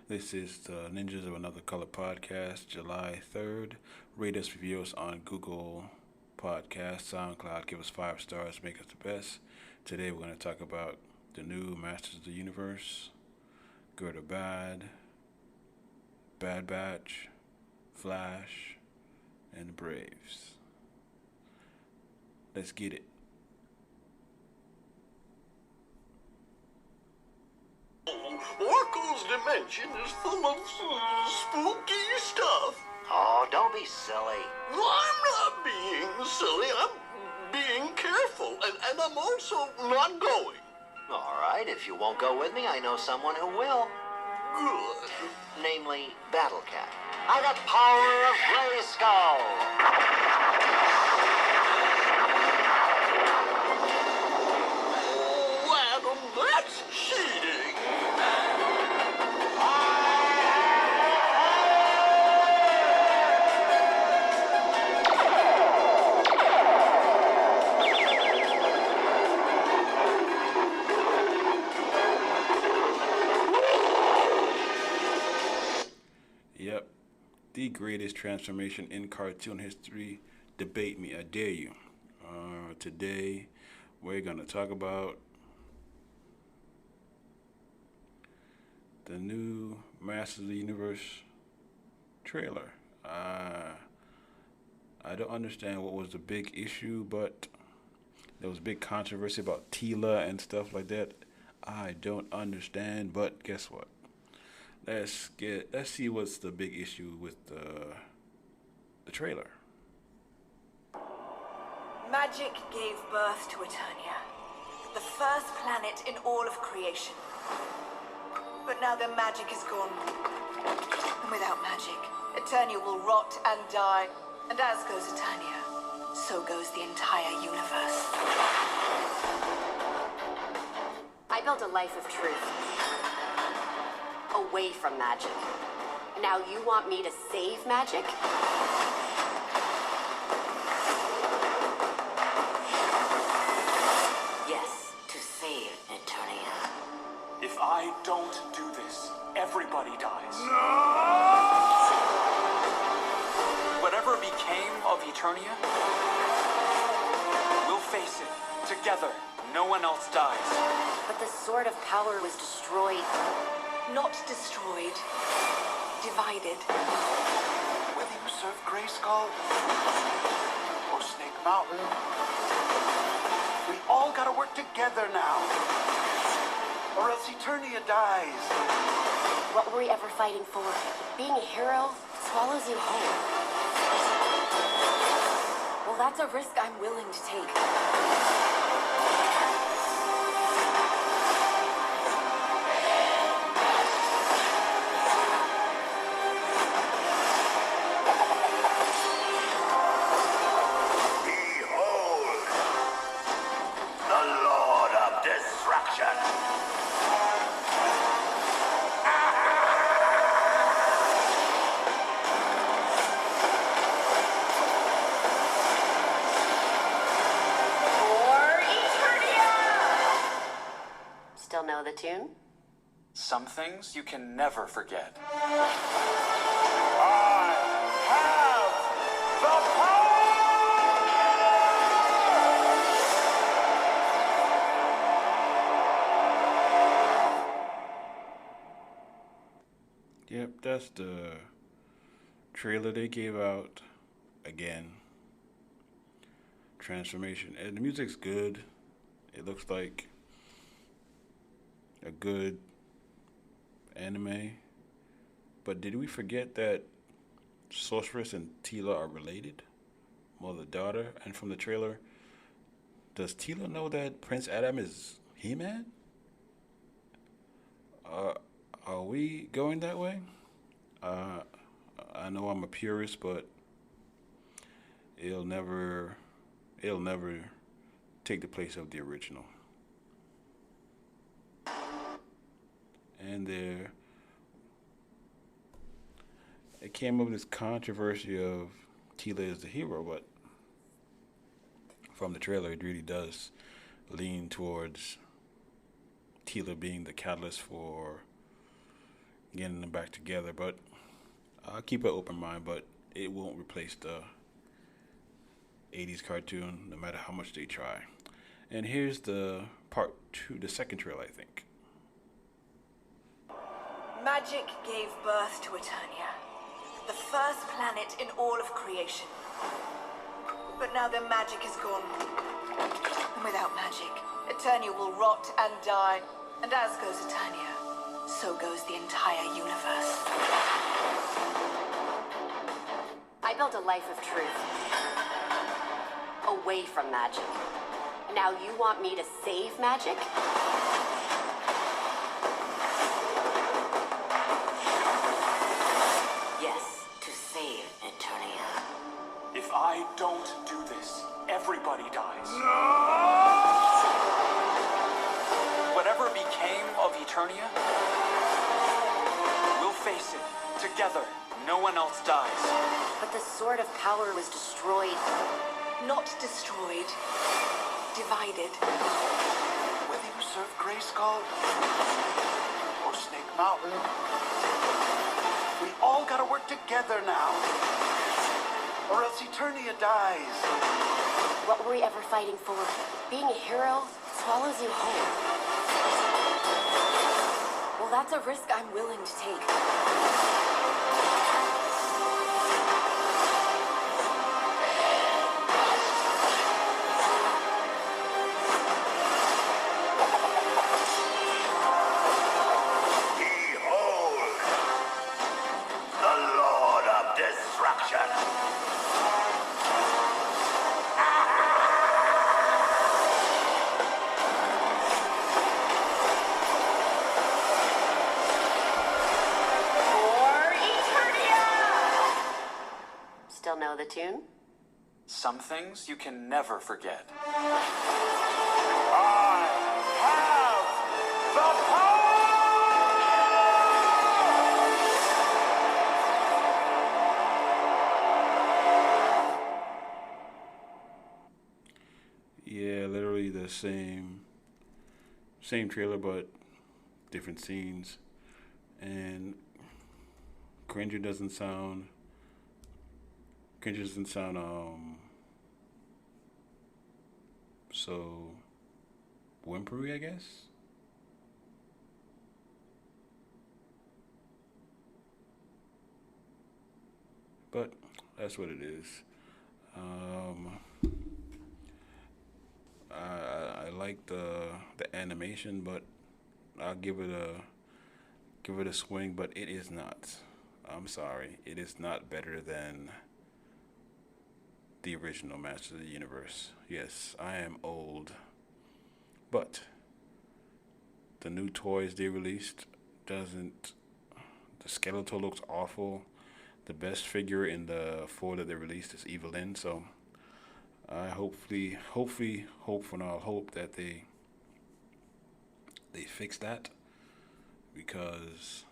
This is the Ninjas of Another Color podcast, July 3rd. Rate us, review us on Google Podcast, SoundCloud. Give us 5 stars, make us the best. Today we're going to talk about the new Masters of the Universe, Good or Bad, Bad Batch, Flash, and the Braves. Let's get it. Orko's dimension is full of spooky stuff. Oh, don't be silly. I'm not being silly. I'm being careful. And I'm also not going. All right, if you won't go with me, I know someone who will. Good. Namely, Battle Cat. I got power of Grayskull. Oh, Adam, that's cheating. Yep, the greatest transformation in cartoon history. Debate me, I dare you. Today, we're going to talk about the new Masters of the Universe trailer. I don't understand what was the big issue, but there was big controversy about Tila and stuff like that. I don't understand, but guess what? Let's see what's the big issue with the trailer. Magic gave birth to Eternia, the first planet in all of creation. But now their magic is gone. And without magic, Eternia will rot and die. And as goes Eternia, so goes the entire universe. I built a life of truth. Away from magic. Now you want me to save magic? Yes, to save Eternia. If I don't do this, everybody dies. Whatever became of Eternia, we'll face it together. No one else dies. But the Sword of Power was destroyed. Not destroyed, divided. Whether you serve Grayskull or Snake Mountain, we all gotta work together now. Or else Eternia dies. What were we ever fighting for? Being a hero swallows you whole. Well, that's a risk I'm willing to take. Behold, the Lord of Destruction. For Eternia! Still know the tune? Some things you can never forget. Yep, that's the trailer they gave out again. Transformation. And the music's good. It looks like a good anime. But did we forget that Sorceress and Tila are related? Mother-daughter. And from the trailer, does Tila know that Prince Adam is He-Man? Are we going that way? I know I'm a purist, but it'll never take the place of the original. And it came up with this controversy of Tila is the hero, but from the trailer, it really does lean towards Tila being the catalyst for getting them back together. But I'll keep an open mind, but it won't replace the 80s cartoon, no matter how much they try. And here's the part two, the second trailer, I think. Magic gave birth to Eternia, the first planet in all of creation. But now their magic is gone. And without magic, Eternia will rot and die. And as goes Eternia, so goes the entire universe. I built a life of truth. Away from magic. Now you want me to save magic? Yes, to save Eternia. If I don't do this, everybody dies. Whatever became of Eternia, we'll face it together. No one else dies. But the Sword of Power was destroyed. Not destroyed, divided. Whether you serve Grayskull or Snake Mountain, we all gotta work together now, or else Eternia dies. What were we ever fighting for? Being a hero swallows you whole. Well, that's a risk I'm willing to take. Behold, the Lord of Destruction. Still know the tune? Some things you can never forget. I have the Yeah, literally the same trailer, but different scenes. And Cringer doesn't sound so whimpery, I guess. But that's what it is. I like the animation, but I'll give it a swing. But it is not. I'm sorry, it is not better than the original Masters of the Universe. Yes, I am old, but the new toys they released doesn't. The Skeletor looks awful. The best figure in the 4 that they released is Evelyn. So I hope that they fix that, because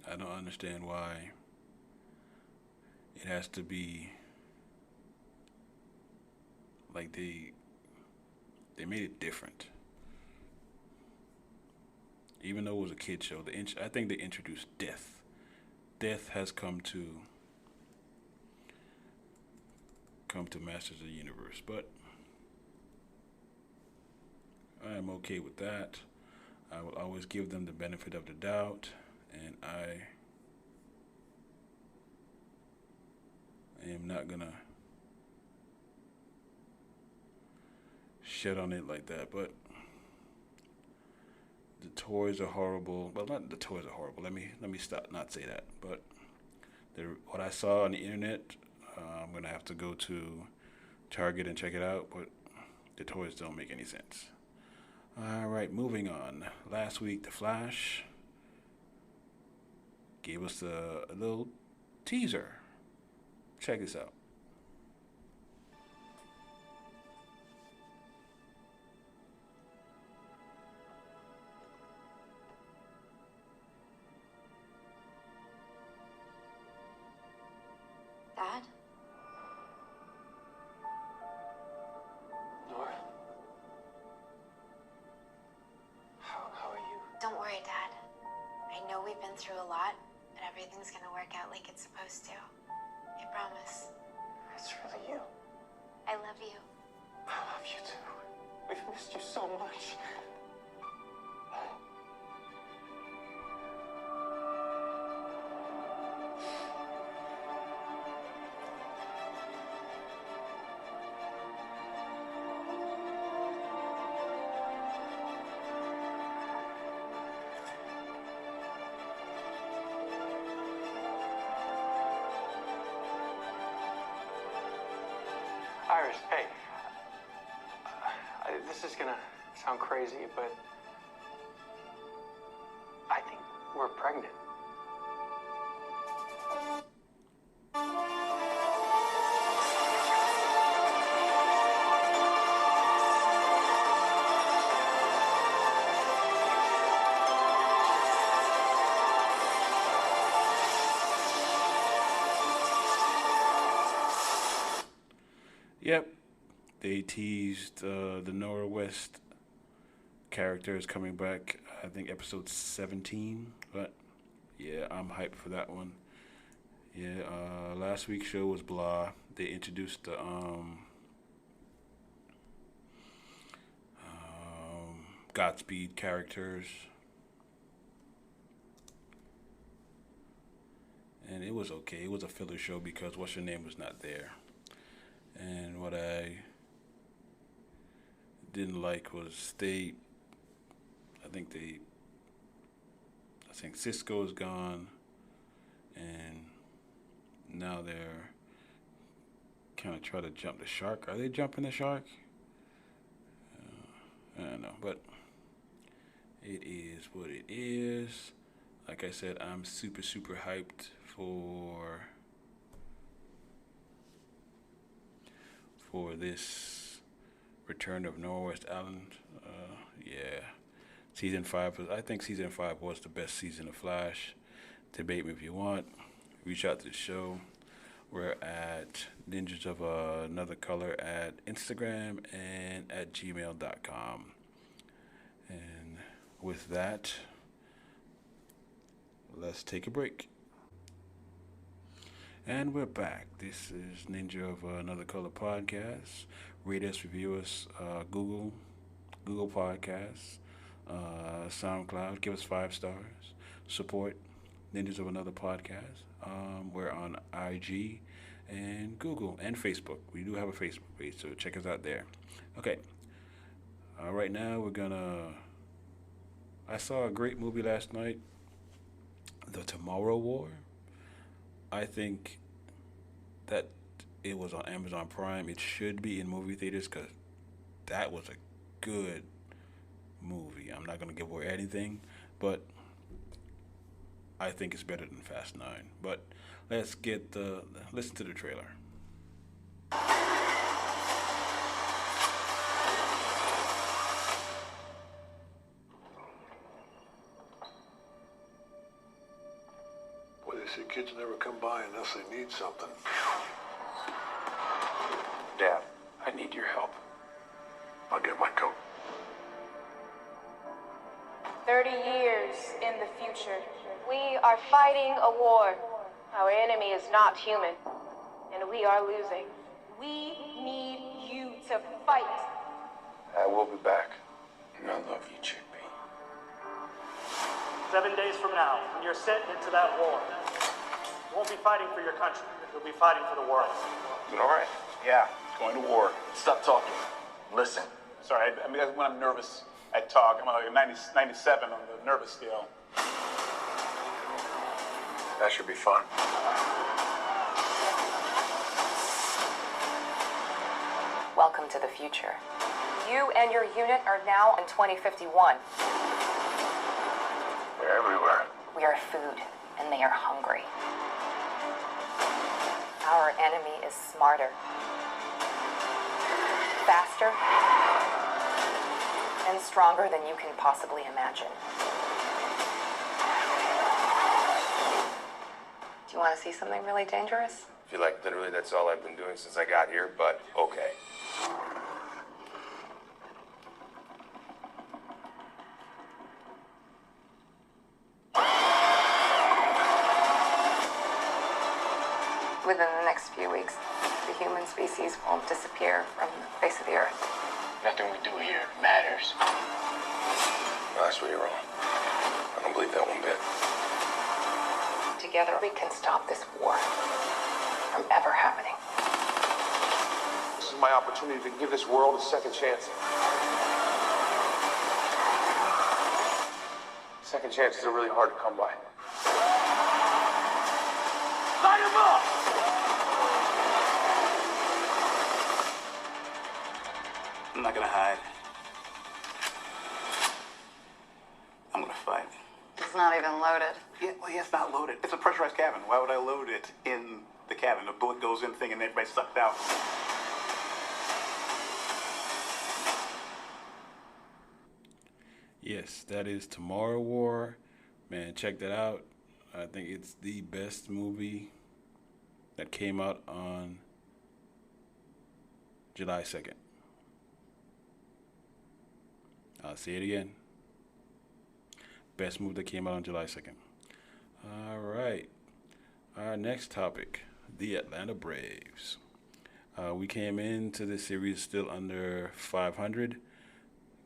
I don't understand why it has to be like they made it different. Even though it was a kid show, I think they introduced death. Death has come to Masters of the Universe, but I am okay with that. I will always give them the benefit of the doubt, and I am not gonna shit on it like that. But the toys are horrible. Well, not the toys are horrible. Let me not say that. But what I saw on the internet, I'm gonna have to go to Target and check it out. But the toys don't make any sense. All right, moving on. Last week, The Flash gave us a little teaser. Check this out. Dad? Nora? How are you? Don't worry, Dad. we've been through a lot, but everything's gonna work out like it's supposed to. I promise. It's really you. I love you. I love you too. We've missed you so much. Iris, hey. This is gonna sound crazy, but I think we're pregnant. Yep, they teased the Nora West character is coming back, I think episode 17, but yeah, I'm hyped for that one. Yeah, last week's show was blah. They introduced the Godspeed characters, and it was okay. It was a filler show because what's your name was not there. And what I didn't like was I think Cisco is gone, and now they're kind of trying to jump the shark. Are they jumping the shark? I don't know, but it is what it is. Like I said, I'm super, super hyped for this return of Nora West Island. Yeah, season 5. I think season 5 was the best season of Flash. Debate me if you want. Reach out to the show. We're at Ninjas of Another Color at Instagram and at gmail.com. And with that, let's take a break. And we're back. This is Ninja of Another Color Podcast. Rate us, review us, Google Podcasts, SoundCloud. Give us 5 stars. Support Ninjas of Another Podcast. We're on IG and Google and Facebook. We do have a Facebook page, so check us out there. Okay. Right now I saw a great movie last night, The Tomorrow War. I think that it was on Amazon Prime. It should be in movie theaters because that was a good movie. I'm not going to give away anything, but I think it's better than Fast 9. But let's listen to the trailer. They say kids never come by unless they need something. Dad, I need your help. I'll get my coat. 30 years in the future, we are fighting a war. Our enemy is not human, and we are losing. We need you to fight. I will be back. And I love you, Chickpea. 7 days from now, when you're sent into that war, you won't be fighting for your country. You'll be fighting for the world. Doing all right? Yeah, going to war. Stop talking. Listen. Sorry, I mean, when I'm nervous, I talk. I'm like a 97 on the nervous scale. That should be fun. Welcome to the future. You and your unit are now in 2051. They're everywhere. We are food, and they are hungry. Our enemy is smarter, faster, and stronger than you can possibly imagine. Do you want to see something really dangerous? I feel like literally that's all I've been doing since I got here, but okay. Within the next few weeks, the human species won't disappear from the face of the earth. Nothing we do here matters. No, that's where you're wrong. I don't believe that one bit. Together, we can stop this war from ever happening. This is my opportunity to give this world a second chance. Second chances are really hard to come by. Light him up! I'm not gonna hide. I'm gonna fight. It's not even loaded. Yeah, well, yeah, it's not loaded. It's a pressurized cabin. Why would I load it in the cabin? The bullet goes in, thing, and everybody's sucked out. Yes, that is Tomorrow War. Man, check that out. I think it's the best movie that came out on July 2nd. I'll say it again. Best movie that came out on July 2nd. All right. Our next topic, the Atlanta Braves. We came into this series still under 500.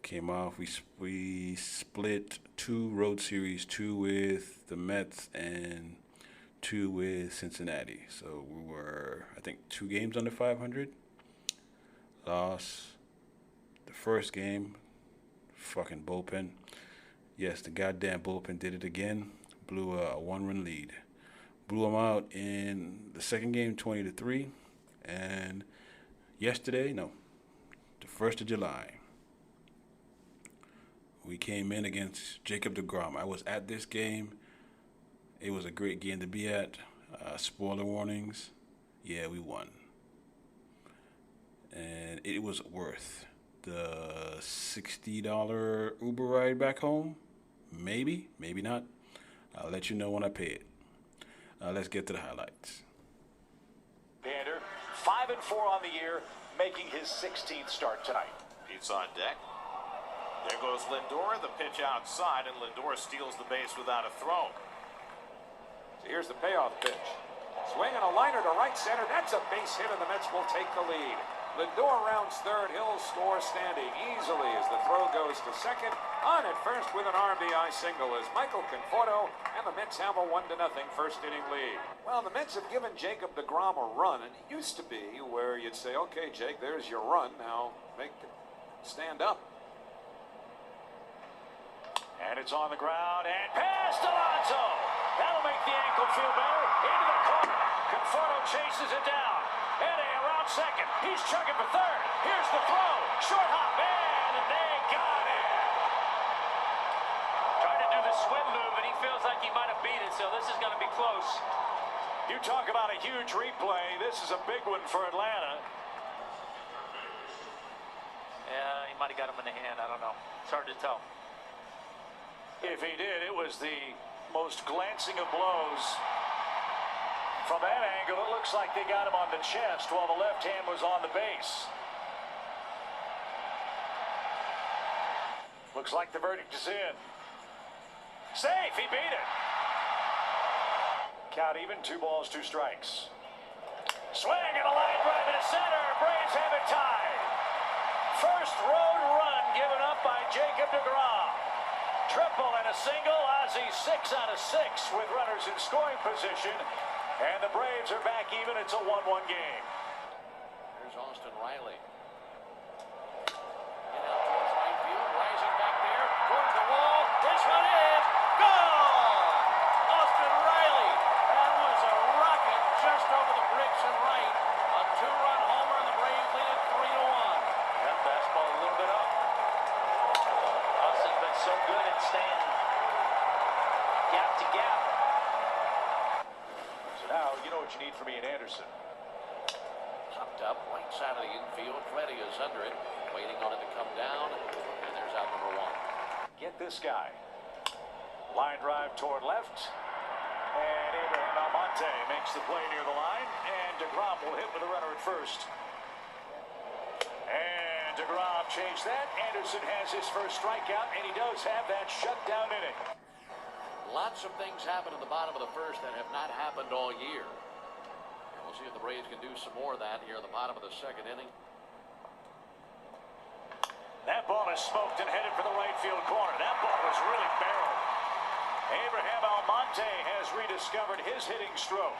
Came off, we split 2 road series, 2 with the Mets and 2 with Cincinnati. So we were, I think, 2 games under 500. Lost the first game, fucking bullpen. Yes, the goddamn bullpen did it again. Blew a 1-run lead. Blew them out in the second game, 20-3. And yesterday, the 1st of July, we came in against Jacob deGrom. I was at this game. It was a great game to be at. Spoiler warnings. Yeah, we won. And it was worth the $60 Uber ride back home. Maybe, maybe not. I'll let you know when I pay it. Let's get to the highlights. Pander, 5-4 on the year, making his 16th start tonight. Pete's on deck. There goes Lindor, the pitch outside, and Lindor steals the base without a throw. So here's the payoff pitch. Swinging a liner to right center. That's a base hit, and the Mets will take the lead. Lindor rounds third. He'll score standing easily as the throw goes to second. On at first with an RBI single is Michael Conforto, and the Mets have a 1-0 first inning lead. Well, the Mets have given Jacob deGrom a run, and it used to be where you'd say, okay, Jake, there's your run. Now make it stand up. And it's on the ground, and past Alonso. That'll make the ankle feel better. Into the corner. Conforto chases it down. Eddie around second. He's chugging for third. Here's the throw. Short hop, and they got it. Trying to do the swim move, and he feels like he might have beat it, so this is going to be close. You talk about a huge replay. This is a big one for Atlanta. Yeah, he might have got him in the hand. I don't know. It's hard to tell. If he did, it was the most glancing of blows. From that angle, it looks like they got him on the chest while the left hand was on the base. Looks like the verdict is in. Safe, he beat it. Count even, 2 balls, 2 strikes. Swing and a line drive into center. Braves have it tied. First road run given up by Jacob deGrom. Triple and a single. Ozzy 6 out of 6 with runners in scoring position. And the Braves are back even. It's a 1-1 game. Here's Austin Riley. And out towards right field. Rising back there. Towards the wall. This one is gone! Austin Riley. That was a rocket just over the bricks and right. A 2-run homer, and the Braves lead it 3-1. That fastball a little bit up. Austin's been so good at staying gap to gap. So now you know what you need from Ian Anderson. Popped up right side of the infield. Freddie is under it, waiting on it to come down, and there's out number 1. Get this guy. Line drive toward left. And Abraham Almonte makes the play near the line. And deGrom will hit with a runner at first. And deGrom changed that. Anderson has his first strikeout, and he does have that shutdown inning. Lots of things happen in the bottom of the first that have not happened all year. And we'll See if the Braves can do some more of that here in the bottom of the second inning. That ball is smoked and headed for the right field corner. That ball was really barreled. Abraham Almonte has rediscovered his hitting stroke.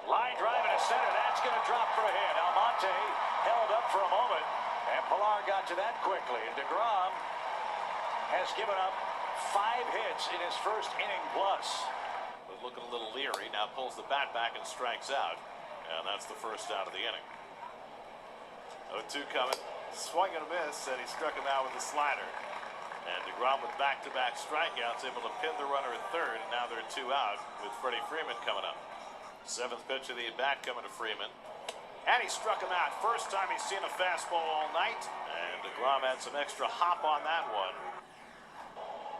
Line drive into center. That's going to drop for a hit. Almonte held up for a moment, and Pilar got to that quickly. And DeGrom has given up 5 hits in his first inning plus. Was looking a little leery. Now pulls the bat back and strikes out. And that's the first out of the inning. 0-2 coming. Swung and a miss, and he struck him out with a slider. And DeGrom with back-to-back strikeouts, able to pin the runner at third, and now there are 2 out with Freddie Freeman coming up. 7th pitch of the at-bat coming to Freeman. And he struck him out. First time he's seen a fastball all night. And DeGrom had some extra hop on that one.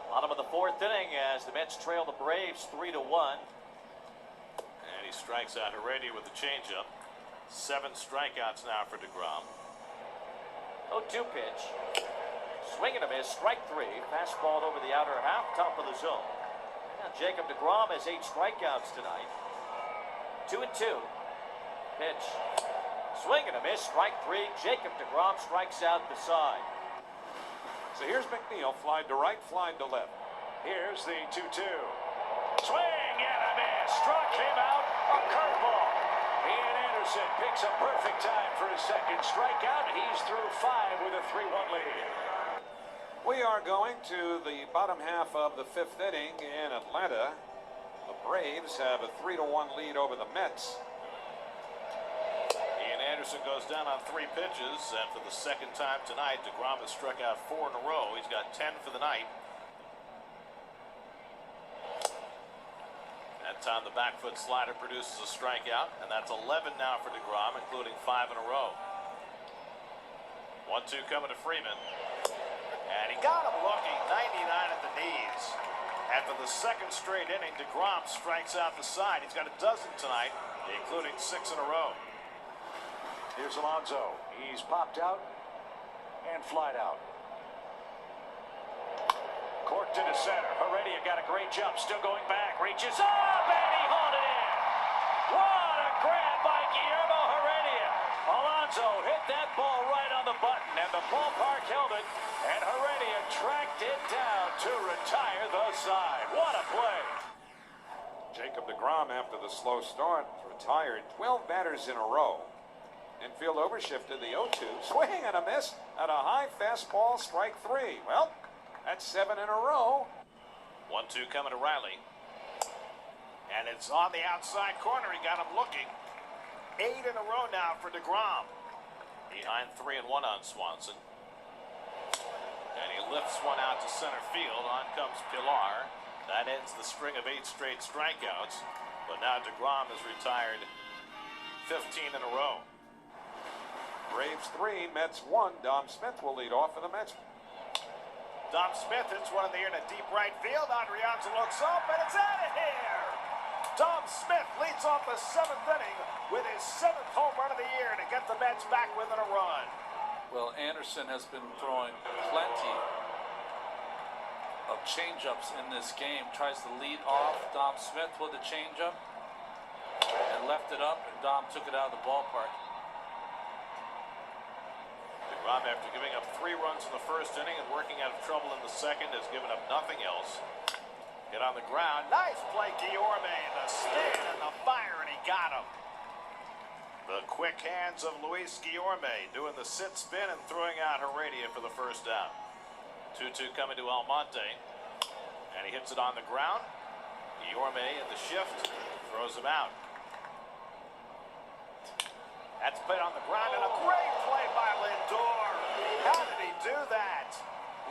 Bottom of the 4th inning as the Mets trail the Braves 3-1. And he strikes out Heredia with the changeup. 7 strikeouts now for DeGrom. 0-2 pitch. Swing and a miss, strike 3. Fastball over the outer half, top of the zone. Now Jacob DeGrom has 8 strikeouts tonight. 2-2. Pitch. Swing and a miss, strike 3. Jacob DeGrom strikes out the side. So here's McNeil, fly to right, fly to left. Here's the 2-2. Swing and a miss, struck him out. A curveball. Ian Anderson picks a perfect time for his second strikeout. He's through 5 with a 3-1 lead. We are going to the bottom half of the 5th inning in Atlanta. The Braves have a 3-1 lead over the Mets. Ian Anderson goes down on 3 pitches, and for the second time tonight, DeGrom has struck out 4 in a row. He's got 10 for the night. That time the back foot slider produces a strikeout, and that's 11 now for DeGrom, including 5 in a row. 1-2 coming to Freeman. And he got him looking, 99 at the knees. After the second straight inning, DeGrom strikes out the side. He's got a dozen tonight, including 6 in a row. Here's Alonso. He's popped out and flied out. Corked into center. Heredia got a great jump. Still going back. Reaches up and he hauled it in. What a grab by Guillermo Heredia. Alonso hit that ball right on the button, and the ballpark held it. And Heredia tracked it down to retire the side. What a play. Jacob DeGrom, after the slow start, retired 12 batters in a row. Infield overshifted the 0-2. Swing and a miss at a high fastball, strike 3. Well, that's 7 in a row. 1-2 coming to Riley. And it's on the outside corner. He got him looking. 8 in a row now for DeGrom. Behind 3-1 on Swanson. And he lifts one out to center field. On comes Pilar. That ends the string of 8 straight strikeouts. But now DeGrom has retired 15 in a row. Braves 3, Mets 1. Dom Smith will lead off for the Mets. Dom Smith hits one in the air to deep right field. Adrianza looks up, and it's out of here. Dom Smith leads off the 7th inning with his 7th home run of the year to get the Mets back within a run. Well, Anderson has been throwing plenty of changeups in this game. Tries to lead off Dom Smith with a changeup and left it up, and Dom took it out of the ballpark. DeGrom, after giving up 3 runs in the first inning and working out of trouble in the second, has given up nothing else. Get on the ground. Nice play, Guillorme. The spin and the fire, and he got him. The quick hands of Luis Guillorme doing the sit spin and throwing out Heredia for the first down. 2-2 coming to Almonte. And he hits it on the ground. Guillorme in the shift throws him out. That's played on the ground, and a great play by Lindor. How did he do that?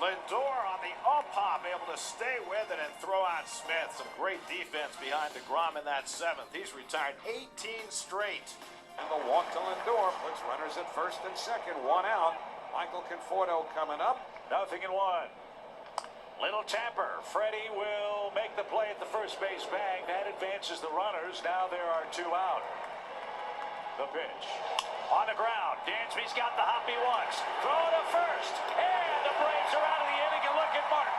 Lindor on the up-hop, able to stay with it and throw out Smith. Some great defense behind DeGrom in that 7th. He's retired 18 straight. And the walk to Lindor puts runners at first and second, 1 out. Michael Conforto coming up. 0-1. Little tamper. Freddie will make the play at the first base bag. That advances the runners. Now there are 2 out. The pitch. On the ground. Dansby's got the hop he wants. Throw to first. And the Braves are out of the inning. And look at Martin.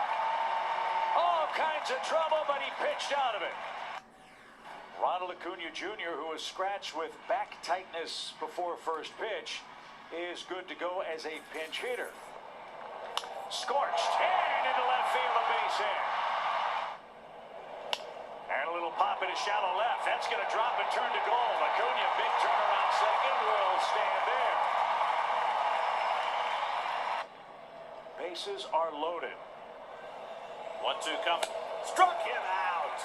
All kinds of trouble, but he pitched out of it. Ronald Acuna Jr., who was scratched with back tightness before first pitch, is good to go as a pinch hitter. Scorched and into left field, a base hit. And a little pop into shallow left. That's going to drop and turn to goal. Acuna, big turnaround second, will stand there. Bases are loaded. 1-2 coming. Struck him out.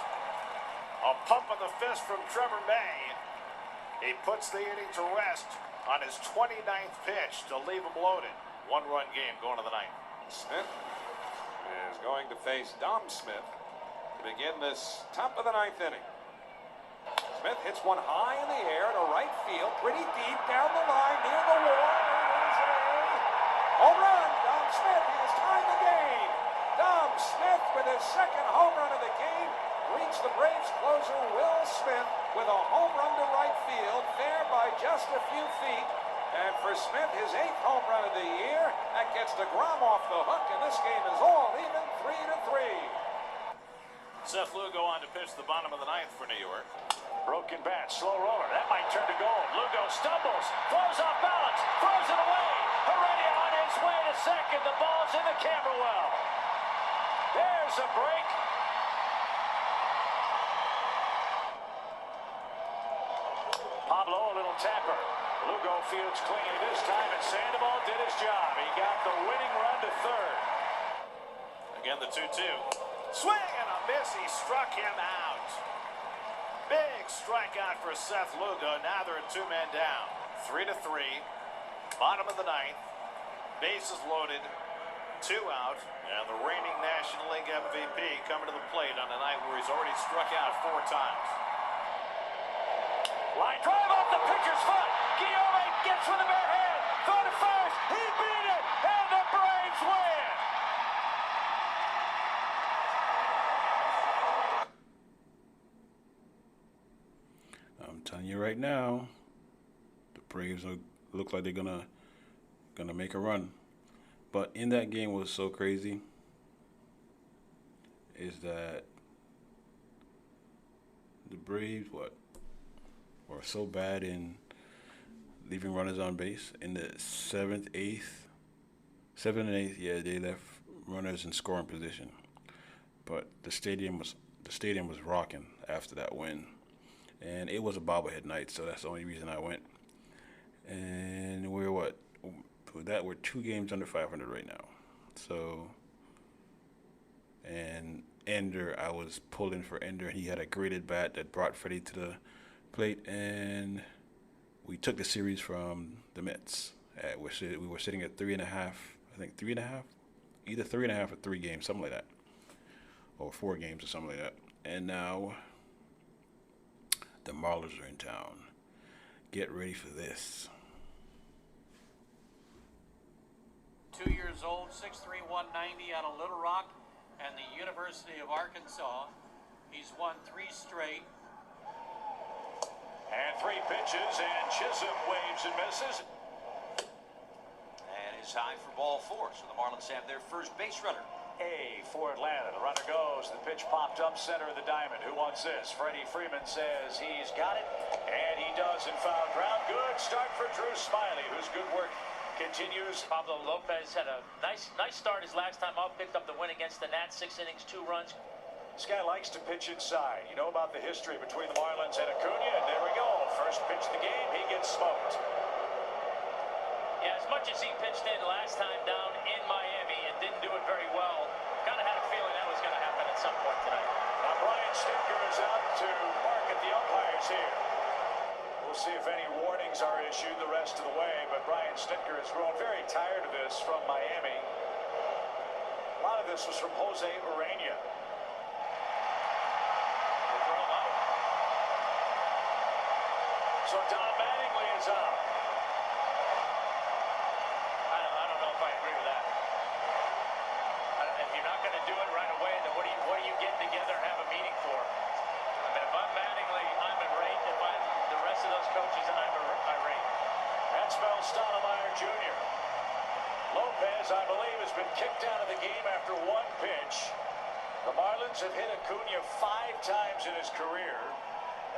A pump of the fist from Trevor May. He puts the inning to rest on his 29th pitch to leave him loaded. One-run game going to the ninth. Smith is going to face Dom Smith to begin this top of the ninth inning. Smith hits one high in the air to right field, pretty deep down the line near the wall. It is a home run. Dom Smith has tied the game. Dom Smith with his second home run of the game greets the Braves closer Will Smith with a home run to right field, fair by just a few feet. And for Smith, his 8th home run of the year, that gets DeGrom off the hook, and this game is all even 3-3. Seth Lugo on to pitch the bottom of the ninth for New York. Broken bat, slow roller. That might turn to gold. Lugo stumbles, throws off balance, throws it away. Heredia on his way to second. The ball's in the camera well. There's a break. Pablo, a little tapper. Lugo fields clean this time, and Sandoval did his job. He got the winning run to third. Again, the 2-2. Swing and a miss. He struck him out. Big strikeout for Seth Lugo. Now they're at 2 men down. 3-3. Bottom of the ninth. Bases loaded. 2 out. And the reigning National League MVP coming to the plate on a night where he's already struck out 4 times. Line drive off the pitcher's foot. Guillaume gets with a bare hand. Throw to first. He beat it. And the Braves win. I'm telling you right now, the Braves look like they're gonna make a run. But in that game, what was so crazy is that the Braves were so bad in leaving runners on base in the 7th, 8th, yeah, they left runners in scoring position. But the stadium was rocking after that win. And it was a bobblehead night, so that's the only reason I went. And we're 2 games under 500 right now. So, and Ender, I was pulling for Ender. He had a great at bat that brought Freddie to the plate, and we took the series from the Mets. We were sitting at 3.5, I think 3.5, either 3.5 or 3 games, something like that, or 4 games or something like that. And now the Marlins are in town. Get ready for this. 2 years old, 6'3", 190 out of Little Rock and the University of Arkansas. He's won 3 straight. And 3 pitches, and Chisholm waves and misses. And is high for ball 4, so the Marlins have their first base runner. A for Atlanta. The runner goes. The pitch popped up center of the diamond. Who wants this? Freddie Freeman says he's got it, and he does in foul ground. Good start for Drew Smiley, whose good work continues. Pablo Lopez had a nice start his last time out. Picked up the win against the Nats. 6 innings, 2 runs. This guy likes to pitch inside. You know about the history between the Marlins and Acuna, and there we go. First pitch of the game, he gets smoked. Yeah, as much as he pitched in last time down in Miami and didn't do it very well, kind of had a feeling that was going to happen at some point tonight. Now Brian Stinker is out to bark at the umpires here. We'll see if any warnings are issued the rest of the way, but Brian Stinker has grown very tired of this from Miami. A lot of this was from Jose Urena. So Don Mattingly is out. I don't know if I agree with that. If you're not going to do it right away, then what do you get together and have a meeting for? I mean, if I'm Mattingly, I'm irate. If I'm the rest of those coaches, then I'm irate. That's Mel Stottlemyre Jr. Lopez, I believe, has been kicked out of the game after 1 pitch. The Marlins have hit Acuna 5 times in his career.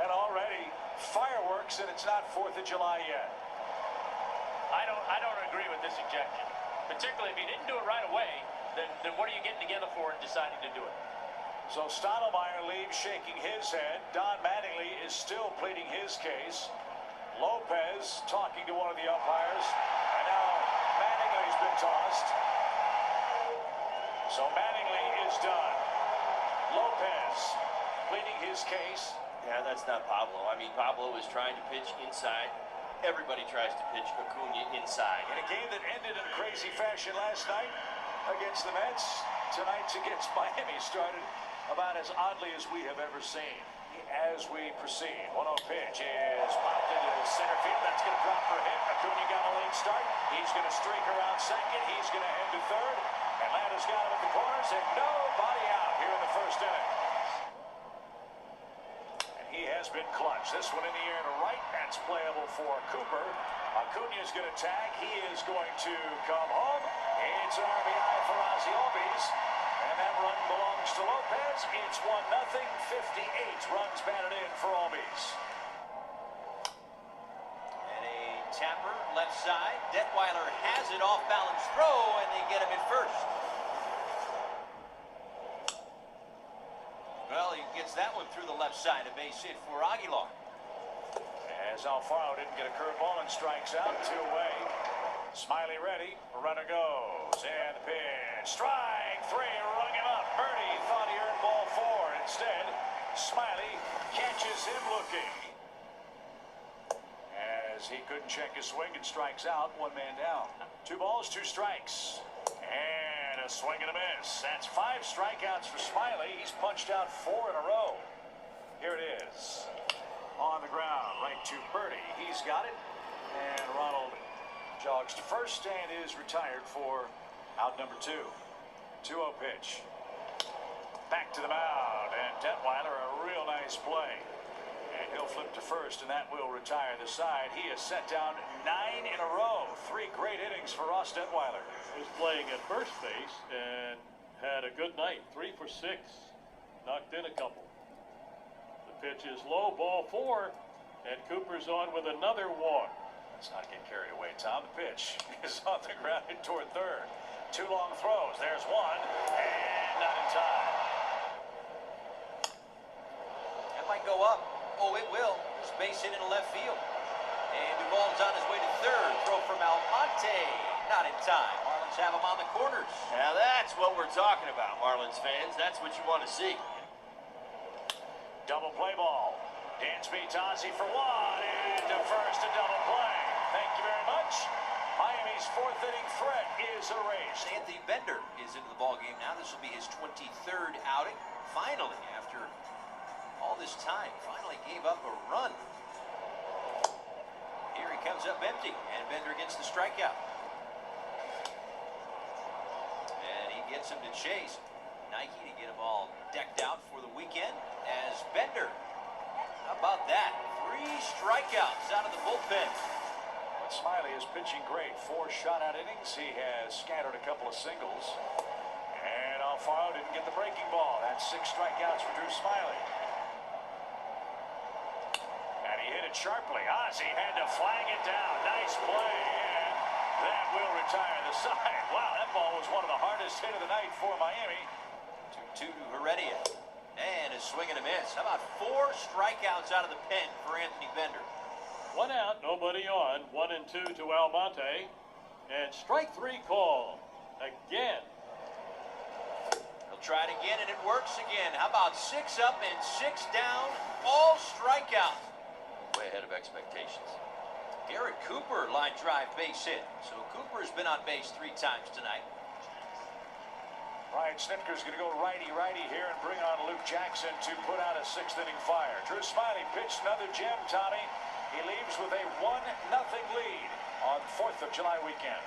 And already fireworks, and it's not 4th of July yet. I don't agree with this ejection. Particularly if you didn't do it right away, then what are you getting together for and deciding to do it? So Stottlemyre leaves shaking his head. Don Mattingly is still pleading his case. Lopez talking to one of the umpires. And now Mattingly's been tossed. So Mattingly is done. Lopez pleading his case. Yeah, that's not Pablo. I mean, Pablo is trying to pitch inside. Everybody tries to pitch Acuna inside. In a game that ended in crazy fashion last night against the Mets, tonight's against Miami started about as oddly as we have ever seen. As we proceed, 1-0 pitch is popped into center field. That's going to drop for a hit. Acuna got a late start. He's going to streak around second. He's going to head to third. Atlanta's got him at the corners and nobody out here in the first inning. He has been clutch. This one in the air to right. That's playable for Cooper. Acuna's going to tag. He is going to come home. It's an RBI for Ozzie Albies. And that run belongs to Lopez. It's 1-0. 58 runs batted in for Albies. And a tapper left side. Detweiler has it off balance throw, and they get him at first. Well, he gets that one through the left side, a base hit for Aguilar. As Alfaro didn't get a curveball and strikes out, 2 away. Smiley ready, runner goes, and the pitch. Strike 3, rung him up. Birdie thought he earned ball 4. Instead, Smiley catches him looking. As he couldn't check his swing and strikes out, 1 man down. 2 balls, 2 strikes. And a swing and a miss. That's 5 strikeouts for Smiley. He's punched out 4 in a row. Here it is. On the ground, right to Birdie. He's got it. And Ronald jogs to first and is retired for out number 2. 2-0 pitch. Back to the mound. And Detweiler, a real nice play. And he'll flip to first, and that will retire the side. He has set down 9 in a row. 3 great innings for Ross Detweiler. Was playing at first base and had a good night. 3 for 6. Knocked in a couple. The pitch is low, ball 4, and Cooper's on with another walk. Let's not get carried away, Tom. The pitch is on the ground toward third. 2 long throws. There's one, and not in time. That might go up. Oh, it will. There's a base hit in left field. And Duvall's on his way to third. Throw from Almonte. Not in time. Marlins have him on the corners. Now that's what we're talking about, Marlins fans. That's what you want to see. Double play ball. Dansby to Ozzie for 1, and to first, a double play. Thank you very much. Miami's 4th inning threat is erased. Anthony Bender is into the ballgame now. This will be his 23rd outing. Finally, after all this time, finally gave up a run. Here he comes up empty, and Bender gets the strikeout. And he gets him to chase. Nike to get them all decked out for the weekend as Bender. How about that? 3 strikeouts out of the bullpen. But Smiley is pitching great. 4 shutout innings. He has scattered a couple of singles. And Alfaro didn't get the breaking ball. That's 6 strikeouts for Drew Smiley. And he hit it sharply. Ozzie had to flag it down. Nice play. And that will retire the side. Wow, that ball was one of the hardest hit of the night for Miami. 2-2 to Heredia. And a swing and a miss. How about 4 strikeouts out of the pen for Anthony Bender? 1 out, nobody on. 1 and 2 to Almonte. And strike 3 call. Again. He'll try it again, and it works again. How about 6 up and 6 down? All strikeouts. Way ahead of expectations. Garrett Cooper, line drive base hit. So Cooper has been on base 3 times tonight. Ryan Snitker's going to go righty-righty here and bring on Luke Jackson to put out a 6th inning fire. Drew Smiley pitched another gem, Tommy. He leaves with a 1-0 lead on 4th of July weekend.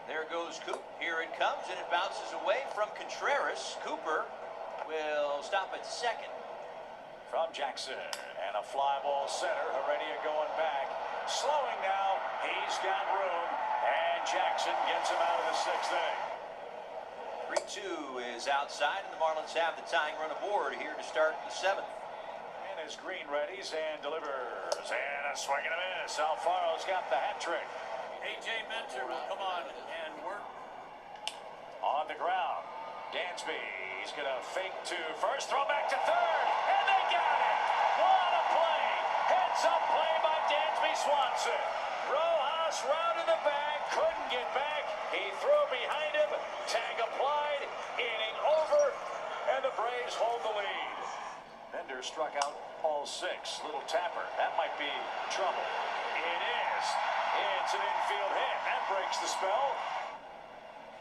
There goes Coop. Here it comes, and it bounces away from Contreras. Cooper will stop at second. From Jackson, and a fly ball center. Heredia going back. Slowing now. He's got room, and Jackson gets him out of the 6th inning. 3-2 is outside, and the Marlins have the tying run aboard here to start the 7th. And as Green readies and delivers. And a swing and a miss. Alfaro's got the hat trick. A.J. Minter will come on and work. On the ground, Dansby. He's going to fake to first, throw back to third, and they got it. What a play. Heads up play by Dansby Swanson. Rojas rounded the bag, couldn't get back. He threw behind him. Tag applied. Inning over, and the Braves hold the lead. Bender struck out all 6. Little tapper. That might be trouble. It is. It's an infield hit. That breaks the spell.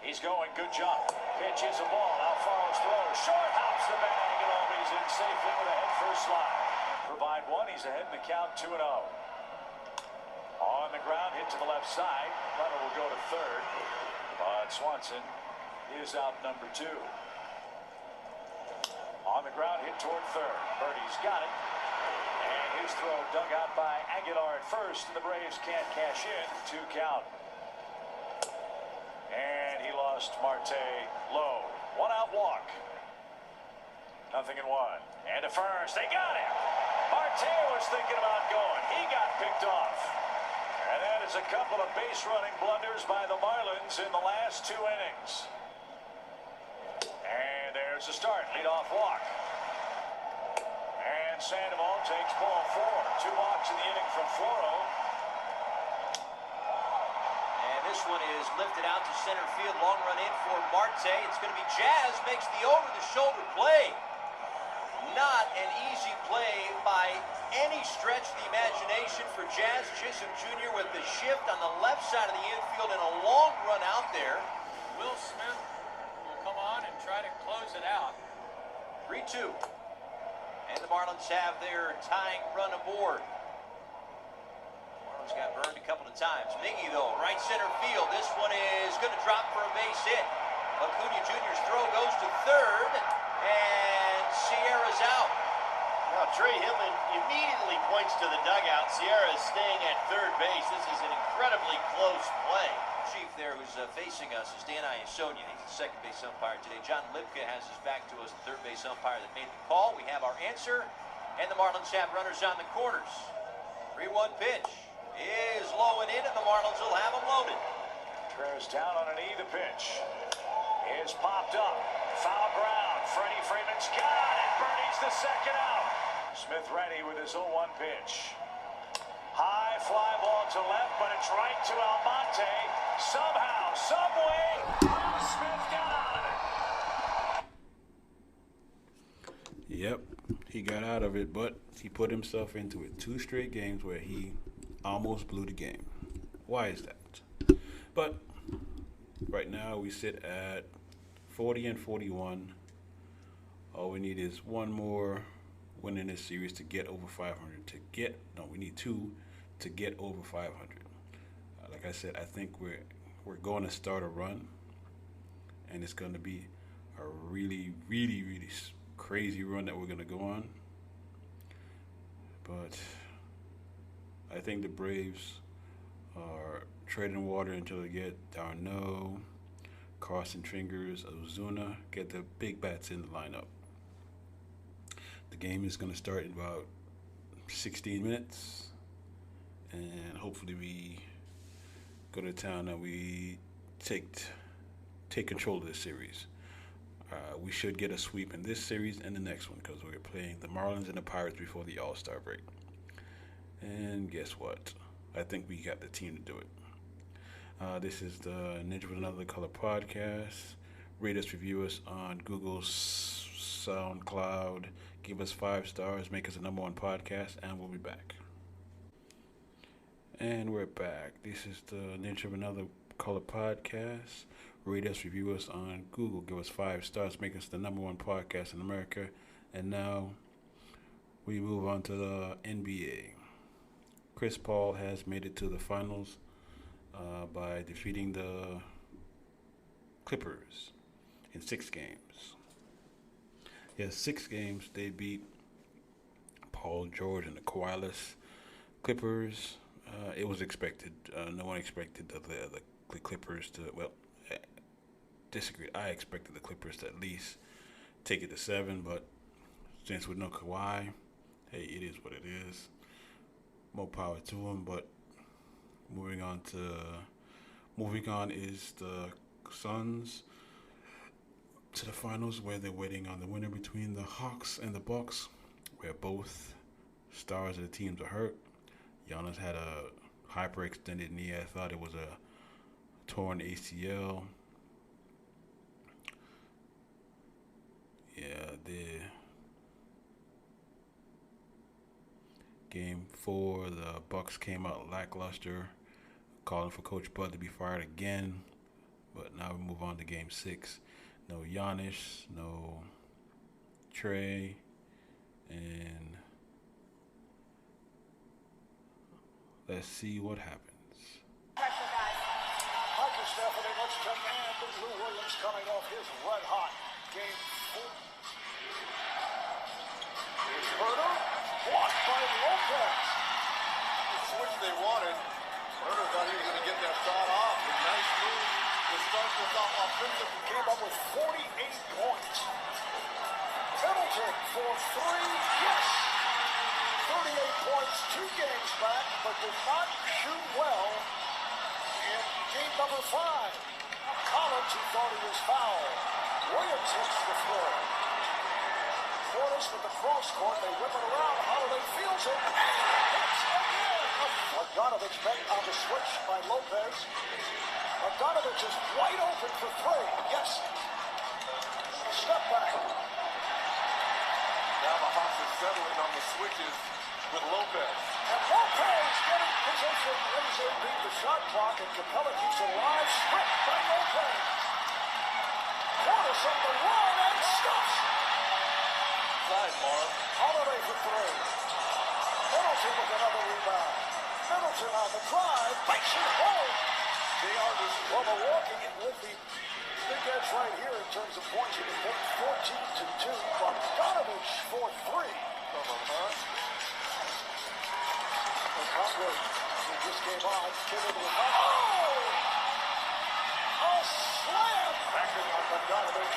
He's going. Good job. Pitch is a ball. Alfaro's throw. Short hops the bag, and Albies in safely with a head-first slide. Provide one. He's ahead in the count, 2-0. On the ground, hit to the left side. Runner will go to third. But Swanson is out number 2. On the ground, hit toward third. Birdie's got it. And his throw dug out by Aguilar at first. And the Braves can't cash in. 2 count. And he lost Marte low. 1 out walk. 0-1. And to first. They got him. Marte was thinking about going. He got picked off. And that is a couple of base running blunders by the Marlins in the last 2 innings. And there's the start. Leadoff walk. And Sandoval takes ball 4. 2 walks in the inning from Floro. And this one is lifted out to center field. Long run in for Marte. It's going to be Jazz. Makes the over-the-shoulder play. Not an easy play by any stretch of the imagination for Jazz Chisholm Jr. with the shift on the left side of the infield and a long run out there. Will Smith will come on and try to close it out. 3-2. And the Marlins have their tying run aboard. Marlins got burned a couple of times. Miggy, though, right center field. This one is going to drop for a base hit. Acuna Jr.'s throw goes to third, and Sierra's out. Now, Trey Hillman immediately points to the dugout. Sierra is staying at third base. This is an incredibly close play. Chief there who's facing us is Dan Iasonia. He's the second base umpire today. John Lipka has his back to us, the third base umpire that made the call. We have our answer, and the Marlins have runners on the corners. 3-1 pitch is low and in, and the Marlins will have them loaded. Contreras down on an E. The pitch is popped up. Foul ground. Freddie Freeman's got it. Bernie's the second out. Smith ready with his 0-1 pitch. High fly ball to left, but it's right to Almonte. Somehow, someway, Smith got out of it. Yep, he got out of it, but he put himself into it. 2 straight games where he almost blew the game. Why is that? But right now we sit at 40-41. All we need is one more win in this series to get over 500. We need 2 to get over 500. Like I said, I think we're going to start a run, and it's going to be a really, really, really crazy run that we're going to go on. But I think the Braves are treading water until they get Darno, Carson Fingers, Ozuna, get the big bats in the lineup. The game is going to start in about 16 minutes, and hopefully we go to town and we take control of this series. We should get a sweep in this series and the next one because we're playing the Marlins and the Pirates before the All-Star break. And guess what? I think we got the team to do it. This is the Ninja with Another Color podcast. Rate us, review us on Google, SoundCloud. Give us 5 stars. Make us a #1 podcast, and we'll be back. And we're back. This is the Ninja with Another Color podcast. Rate us, review us on Google. Give us 5 stars. Make us the #1 podcast in America. And now we move on to the NBA. Chris Paul has made it to the finals by defeating the Clippers in 6 games. Yes, 6 games. They beat Paul George and the Kawhi-less Clippers. It was expected. No one expected the Clippers to, disagreed. I expected the Clippers to at least take it to 7, but since with no Kawhi, hey, it is what it is. More power to him. But moving on is the Suns to the finals, where they're waiting on the winner between the Hawks and the Bucks, where both stars of the teams are hurt. Giannis had a hyperextended knee. I thought it was a torn ACL. Yeah, the Game 4, the Bucks came out lackluster, calling for Coach Bud to be fired again. But now we move on to Game 6. No Giannis, no Trey, and let's see what happens. Michael Stephanie looks to man, but Lou Williams coming off his red hot Game 4. Here's Herter, blocked by Lopez. The switch they wanted. Herter thought he was going to get that shot off. A nice move to start this off offensive. Came up with 48 points. Middleton for three, yes! 38 points, 2 games back, but did not shoot well in game number 5. Collins, who thought he was fouled. Williams hits the floor. Portis with the cross court, they whip it around. Holiday feels it, and hits again. Bogdanovich met on the switch by Lopez. Bogdanovich is wide open for 3, yes. Step back. Now the Hawks are settling on the switches with Lopez. And Lopez getting position. Lindsay beat the shot clock, and Capella keeps it alive. Stripped by Lopez. Portis on the run and stuffs. Side, Marv. Holiday for 3. Middleton with another rebound. Middleton on the drive. Makes it home. JR is well, Milwaukee with the big edge right here in terms of points. He can take 14-2. Bogdanovich for 3. Conway, who just came on, came into the top. Oh! A slam! Backing on Bogdanovich.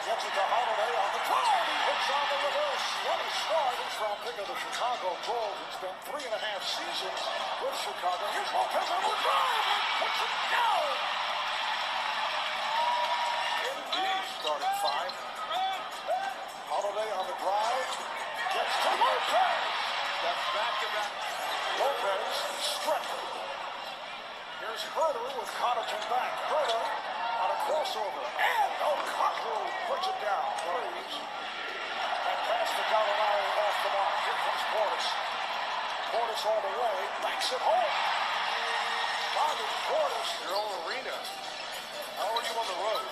Gets it to Holiday on the drive. He hits on the reverse. What a start. He's from pick of the Chicago Bulls. He spent 3.5 seasons with Chicago. Here's Lopez on the drive and puts it down. Indeed, starting 5. Holiday on the drive. Gets to Lopez. That's back-to-back. Lopez struck. Here's Herter with Connaughton back. Herter on a crossover. And Okaku puts it down. Please. And pass to Gallinari off the mark. Here comes Portis. Portis all the way. Banks it home. Bobby Portis. Your own arena. How are you on the road?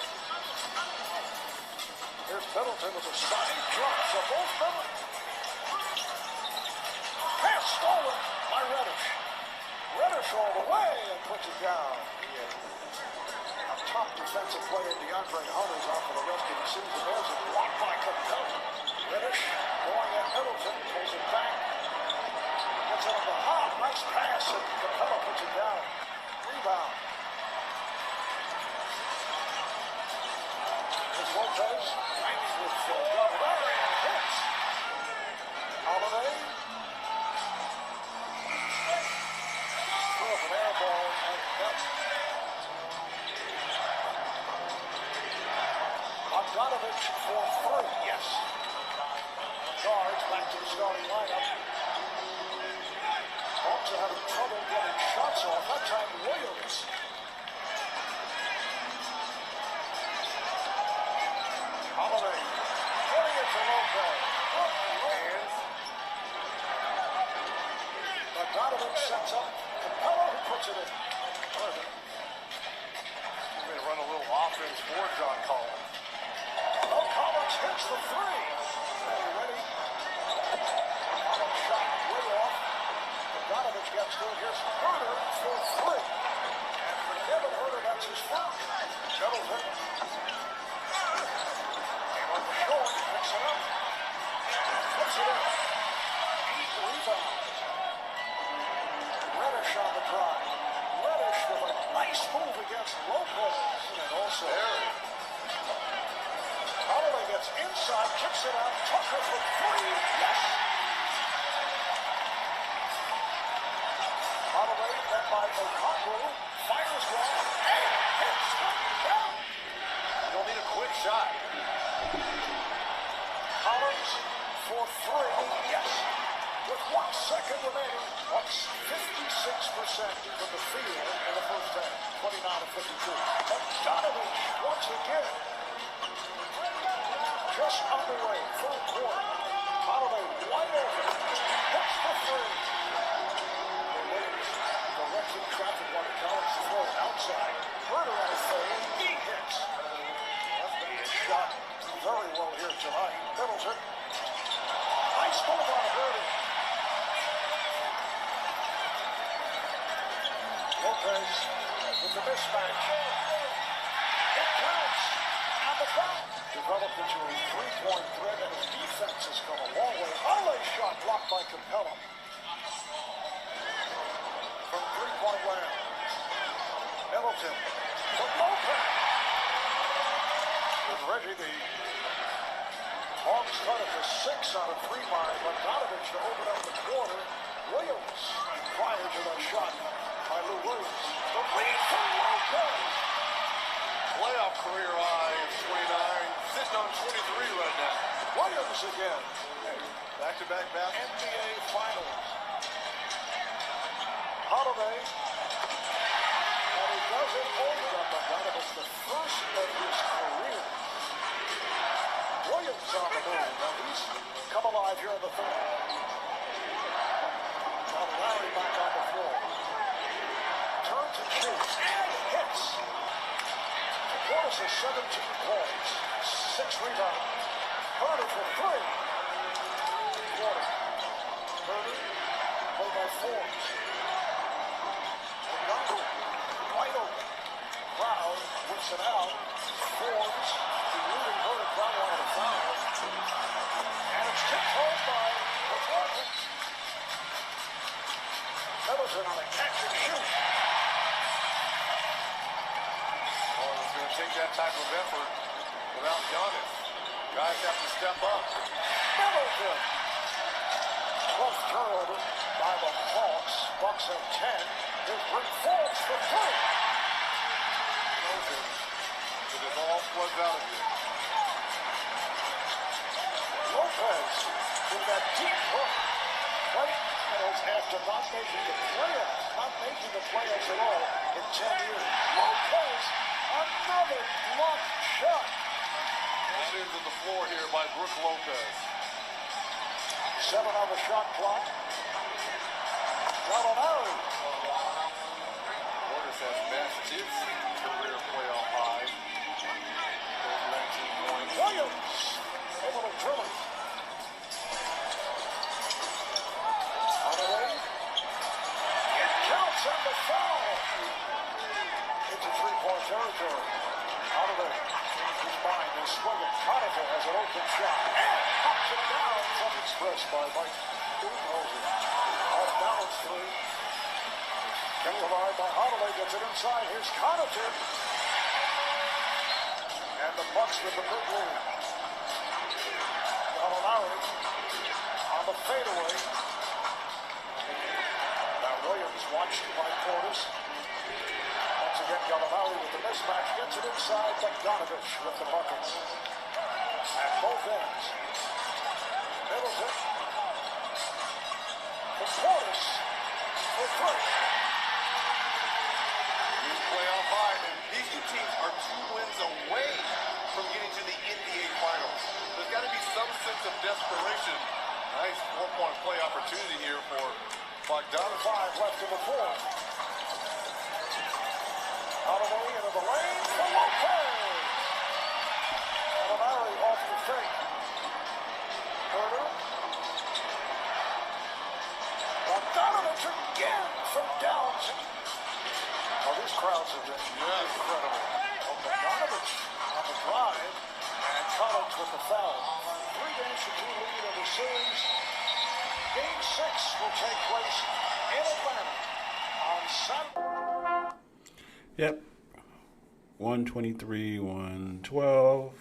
Here's Middleton with a side drop. So both Middleton. Pass stolen by Reddish. Reddish all the way and puts it down. A top defensive player, DeAndre Hunter's out for the rest of the season. There's a block by Capella. Reddish going at Middleton, pulls it back. Gets it on the hop. Nice pass, and Capella puts it down. Rebound. Here's Lopez. Banging with Gallinari and hits. Holiday. An air ball and net. Bogdanovich for 3, yes. Guards back to the starting lineup. Also having trouble getting shots off. That time Williams. Holiday getting it to Lopez. Hands. Bogdanovich sets up. Capella who puts it in. Perfect. He's going to run a little offense for John Collins. Oh, Collins hits the 3. Ready? Collins shot way off. Bogdanovich gets to it. Here's Herter for 3. And for Kevin Herter, that's his foul. Middleton. Came on the short. Picks it up. Puts it in. 8 rebounds. Reddish on the drive. Reddish with a nice move against Lopez. And also, Holiday gets gets inside, kicks it out. Tucker for three. Yes. Holloway, led by Okongwu, fires one, and hits down. You'll need a quick shot. Collins for three. Yes. With 1 second remaining, Bucks 56% from the field in the first half, 29-52. Bogdanovich once again, just underway, full court. Holiday wide open, hits for three. Williams directing traffic while the Collins to throw it outside. Herder on a fade, he hits. Lefty is shot very well here tonight. Middleton. Nice move on Herder. Lopez with the mismatch. It counts. And the foul developed into a three-point threat, and his defense has come a long way. Holloway's shot blocked by Capella. From three-point land. Middleton for Lopez. With Reggie, the Hawks cut it to 6 on a three by Bogdanovich to open up the quarter. Williams prior to that shot by Lou Williams. The lead for Lopez. Playoff career high is 29, sitting on 23 right now. Williams again. Back-to-back basketball. NBA Finals. Holiday. And he doesn't hold up Bogdanovich, the first of his career. Williams on the move. Now he's come alive here in the third. Now Larry back on the floor. Turns and shoots and hits. Portis has 17 points, 6 rebounds. Herder for three. Quarter. Herder played by Forbes. Okongwu wide open. Brown whips it out. Forbes eluding Herder. Brown wanted a foul. And it's tipped home by Middleton. Middleton on a catch and shoot. It's going to take that type of effort without Giannis. Guys have to step up. Middleton. 12th turnover by the Hawks. Bucks at 10. Here's Rick Forbes for three. It is all floods out of here. Lopez with that deep hook. Right after not making the playoffs. Not making the playoffs at all in 10 years. Lopez, another blocked shot. That into the floor here by Brook Lopez. 7 on the shot clock. Gallinari. Portis has matched his career playoff high. 19 points. Williams able to drill it. On the way. It counts on the foul. Into three-point territory. Out of there. His mind is swinging. Conover has an open shot. And knocks it down from express by Mike Budenholzer. Off balance three. Kept alive by Holloway. Gets it inside. Here's Conover. And the Bucks with the big lead. Gallinari on the fadeaway. Now Williams watched by Portis. Once again, Gallinari with the mismatch. Gets it inside. Bogdanovich with the buckets. At both ends. Middleton. For Portis. For three. New playoff high, and these two teams are 2 wins away from getting to the NBA Finals. There's got to be some sense of desperation. Nice 4-point play opportunity here for Bogdanovich. 5 left in the fourth. Holloway into the lane for Lopez. Gallinari off the fake. Herder. Bogdanovich again from downs. Oh, these crowds have been incredible. Bogdanovich on the drive, and Collins with the foul. 3 games to 2 lead in the series. Game 6 will take place in Atlanta on Saturday. Yep. 123, 112.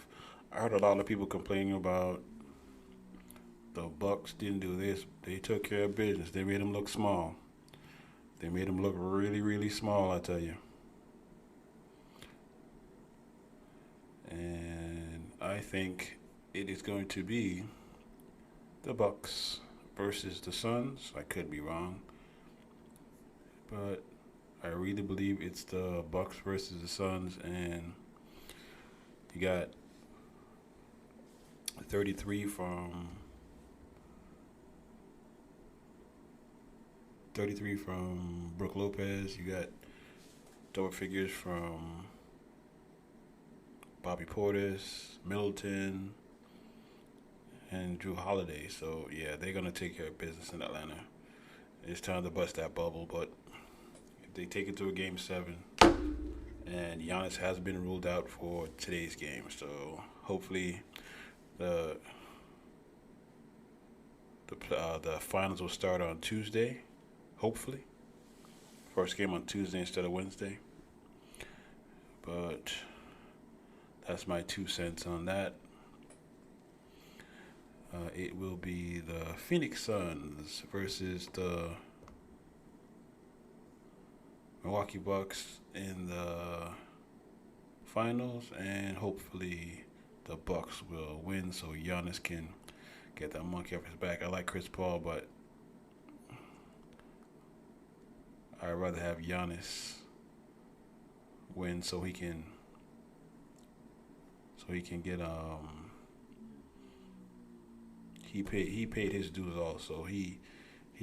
I heard a lot of people complaining about the Bucks didn't do this. They took care of business. They made them look small. They made them look really, really small, I tell you. And I think it is going to be the Bucks versus the Suns. I could be wrong, but I really believe it's the Bucks versus the Suns, and you got 33 from Brook Lopez. You got double figures from Bobby Portis, Middleton, and Drew Holiday. So, yeah, they're going to take care of business in Atlanta. It's time to bust that bubble, but if they take it to a Game 7, and Giannis has been ruled out for today's game, so hopefully the finals will start on Tuesday, hopefully. First game on Tuesday instead of Wednesday. But that's my 2 cents on that. It will be the Phoenix Suns versus the Milwaukee Bucks in the finals, and hopefully the Bucks will win so Giannis can get that monkey off his back. I like Chris Paul, but I'd rather have Giannis win so he can get he paid his dues also. He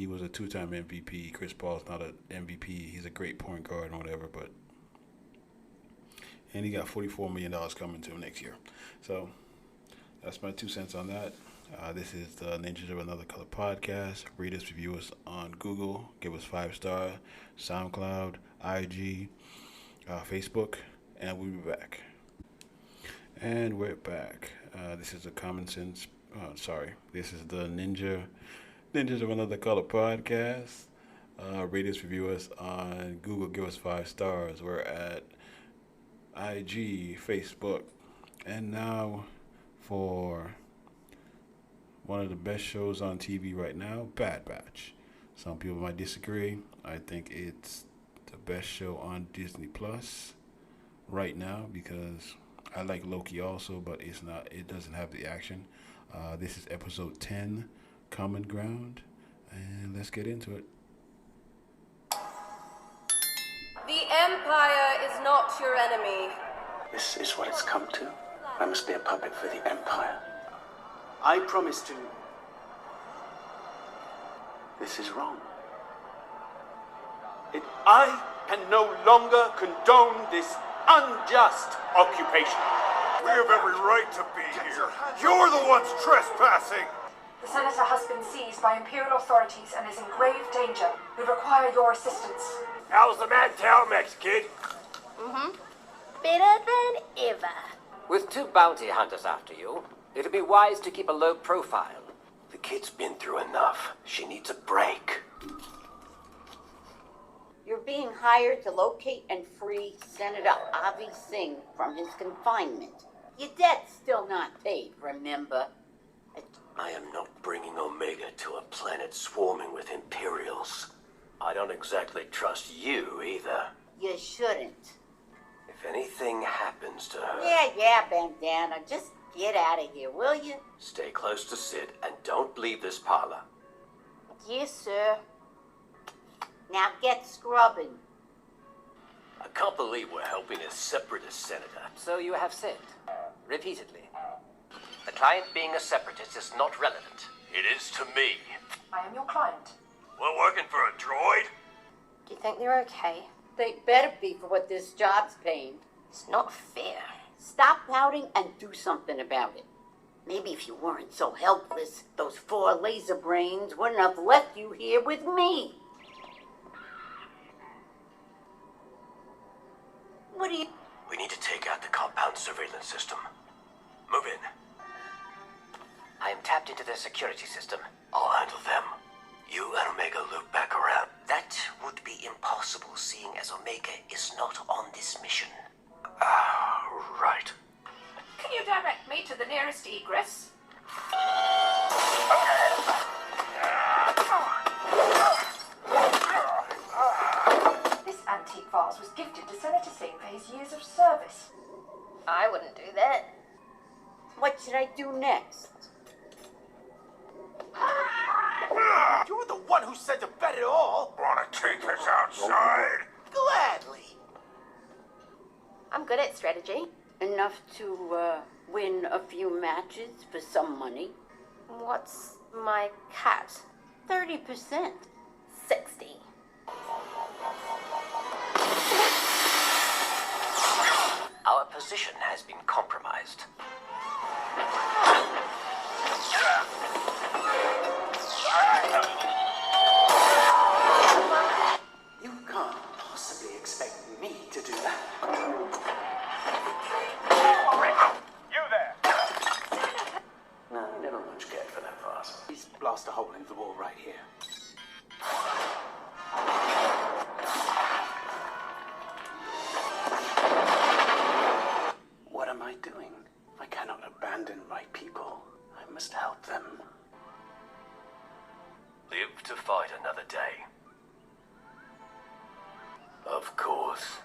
was a 2-time MVP. Chris Paul's not an MVP. He's a great point guard and whatever, and he got $44 million coming to him next year. So that's my 2 cents on that. This is the Ninjas of Another Color podcast. Rate us, review us on Google. Give us 5-star, SoundCloud, IG, Facebook, and we'll be back. And we're back. This is the This is the Ninjas of Another Color podcast. Rate us, review us on Google. Give us 5 stars. We're at IG, Facebook, and now for one of the best shows on TV right now, Bad Batch. Some people might disagree. I think it's the best show on Disney Plus right now because I like Loki also, but it doesn't have the action. This is episode 10, Common Ground, and let's get into it. The Empire is not your enemy. This is what it's come to. I must be a puppet for the Empire. I promise to. This is wrong. I can no longer condone this unjust occupation. We have every right to be here. You're the ones trespassing. The senator has been seized by Imperial authorities and is in grave danger. We require your assistance. How's the man town mix, kid? Better than ever. With 2 bounty hunters after you, it'll be wise to keep a low profile. The kid's been through enough. She needs a break. You're being hired to locate and free Senator Avi Singh from his confinement. Your debt's still not paid, remember? I am not bringing Omega to a planet swarming with Imperials. I don't exactly trust you either. You shouldn't. If anything happens to her... Yeah, Bandana. Just get out of here, will you? Stay close to Sid and don't leave this parlor. Yes, sir. Now get scrubbing. I can't believe we're helping a separatist senator. So you have said, repeatedly. The client being a separatist is not relevant. It is to me. I am your client. We're working for a droid? Do you think they're okay? They better be for what this job's paying. It's not fair. Stop pouting and do something about it. Maybe if you weren't so helpless, those 4 laser brains wouldn't have left you here with me. What do you... We need to take out the compound surveillance system. Move in. I am tapped into their security system. I'll handle them. You and Omega loop back around. That would be impossible, seeing as Omega is not on this mission. Right. Can you direct me to the nearest egress? This antique vase was gifted to Senator Singh for his years of service. I wouldn't do that. What should I do next? You're the one who said to bet it all. Want to take us outside? Gladly. I'm good at strategy. Enough to win a few matches for some money. What's my cut? 30%. 60. Our position has been compromised. You can't possibly expect me to do that. You there! No, never much cared for that vase. Please blast a hole into the wall right here. What am I doing? I cannot abandon my people. I must help them. Live to fight another day. Of course.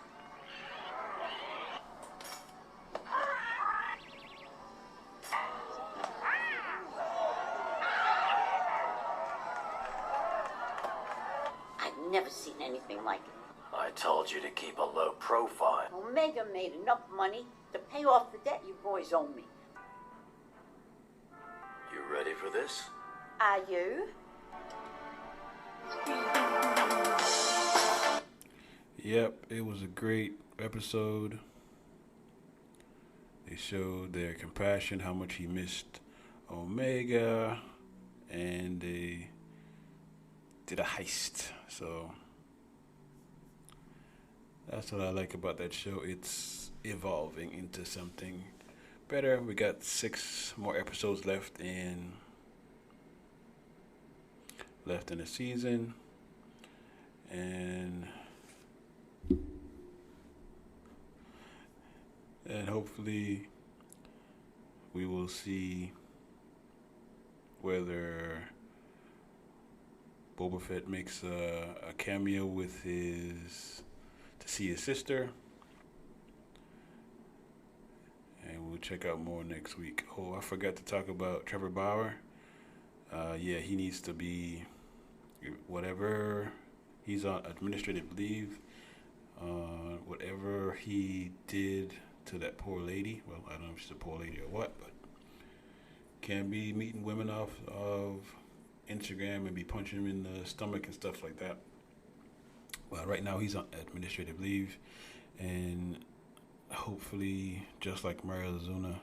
I've never seen anything like it. I told you to keep a low profile. Omega made enough money to pay off the debt you boys owe me. You ready for this? Are you? Yep, it was a great episode. They showed their compassion, how much he missed Omega, and they did a heist. So that's what I like about that show. It's evolving into something better. We got 6 more episodes left in the season, and hopefully we will see whether Boba Fett makes a cameo with to see his sister, and we'll check out more next week. Oh, I forgot to talk about Trevor Bauer. Yeah, he needs to be, whatever, he's on administrative leave. Whatever he did to that poor lady, well, I don't know if she's a poor lady or what, but can't be meeting women off of Instagram and be punching them in the stomach and stuff like that. Well, right now he's on administrative leave, and hopefully, just like Mario Zuna,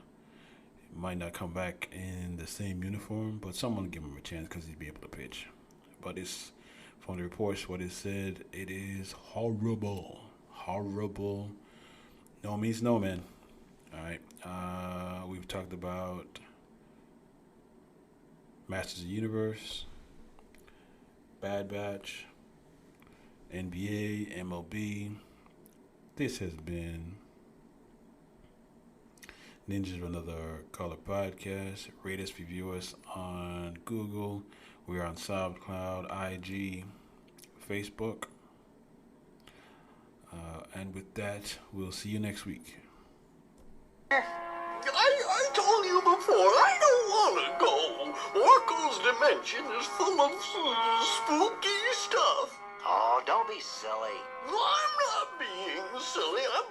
might not come back in the same uniform, but someone will give him a chance because he'd be able to pitch. But it's, from the reports, what it said, it is horrible. Horrible. No means no, man. Alright. We've talked about Masters of the Universe, Bad Batch, NBA, MLB. This has been Ninjas of Another Color Podcast. Rate us, review us on Google. We're on SoundCloud, IG, Facebook. And with that, we'll see you next week. I told you before, I don't want to go. Orko's dimension is full of spooky stuff. Oh, don't be silly. I'm not being silly. I'm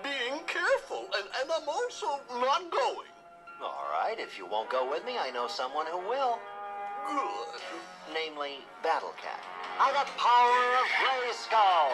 being careful, and I'm also not going. All right, if you won't go with me, I know someone who will. Good. Namely, Battle Cat. I got power of Grayskull.